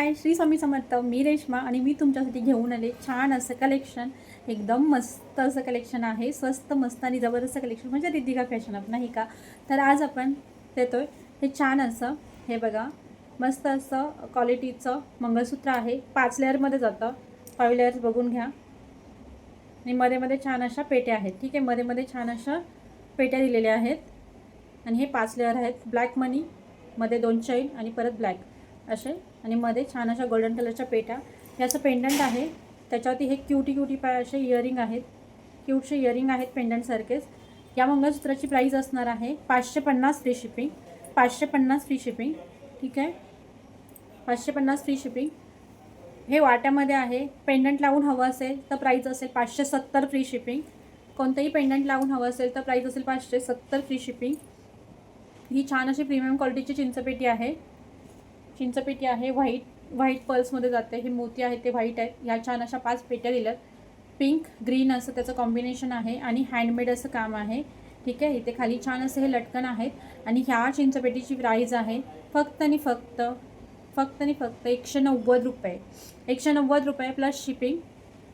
हाय श्री स्वामी समर्थ. मी रेश्मा आणि मी तुमच्यासाठी घेऊन आले छान असं कलेक्शन. एकदम मस्त असं कलेक्शन आहे. स्वस्त मस्त आणि जबरदस्त कलेक्शन म्हणजे रिद्धिका फॅशन अप नाही का. तर आज आपण देतोय हे छान असं, हे बघा मस्त असं क्वालिटीचं मंगळसूत्र आहे. 5 लेअरमध्ये जातं. 5 लेअर्स बघून घ्या. आणि मध्ये मध्ये छान अशा पेट्या आहेत. ठीक आहे, मध्ये मध्ये छान अशा पेट्या दिलेल्या आहेत. आणि हे 5 लेअर आहेत. ब्लॅक मनी मध्ये 2 चैन आणि परत ब्लॅक असे, आणि मध्ये छान अशा गोल्डन कलरच्या पेट्या. हे असं पेंडंट आहे. त्याच्यावरती हे क्यूटी पाय असे इयरिंग आहेत. क्यूटचे इयरिंग आहेत पेंडंटसारखेच. या मंगळसूत्राची प्राईस असणार आहे 550 फ्री शिपिंग. 550 free shipping. ठीक आहे, 550 फ्री शिपिंग. हे वाट्यामध्ये आहे. पेंडंट लावून हवं असेल तर प्राईस असेल 570 फ्री शिपिंग. कोणतंही पेंडंट लावून हवं असेल तर प्राईस असेल 570 फ्री शिपिंग. ही छान अशी प्रीमियम क्वालिटीची चिंचपेटी आहे. चिंचपेटी आहे. व्हाईट पर्ल्समध्ये जाते. हे मोती आहेत ते व्हाईट आहेत. ह्या छान अशा 5 पेट्या दिल्यात. पिंक ग्रीन असं त्याचं कॉम्बिनेशन आहे आणि हँडमेड असं काम आहे. ठीक आहे, इथे खाली छान असं हे लटकन आहेत. आणि ह्या चिंचपेटीची प्राईज आहे फक्त आणि फक्त 190 रुपये. 190 रुपये प्लस शिपिंग.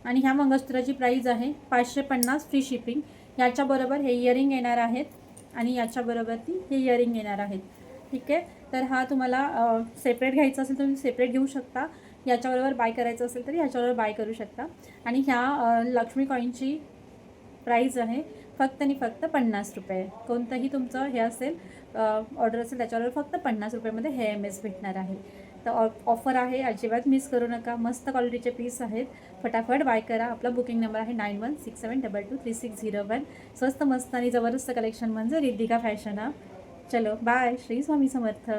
आणि ह्या मंगळसूत्राची प्राईज आहे 550 फ्री शिपिंग. याच्याबरोबर हे इयरिंग येणार आहेत आणि याच्याबरोबर ती हे इयरिंग येणार आहेत. ठीक आहे, तर हा तुम्हाला सेपरेट घ्यायचा असेल तर तुम्ही सेपरेट घेऊ शकता. याच्याबरोबर बाय करायचं असेल तर याच्याबरोबर बाय करू शकता. आणि ह्या लक्ष्मी कॉईनची प्राईज आहे फक्त आणि फक्त 50 रुपये. कोणतंही तुमचं हे असेल ऑर्डर असेल त्याच्यावर फक्त 50 रुपयामध्ये हे MS भेटणार आहे. तर ऑफर आहे, अजिबात मिस करू नका. मस्त क्वालिटीचे पीस आहेत. फटाफट बाय करा. आपला बुकिंग नंबर आहे 9167223601. स्वस्त मस्त आणि जबरदस्त कलेक्शन म्हणजे रिद्धिका फॅशन. चलो बाय. श्री स्वामी समर्थ.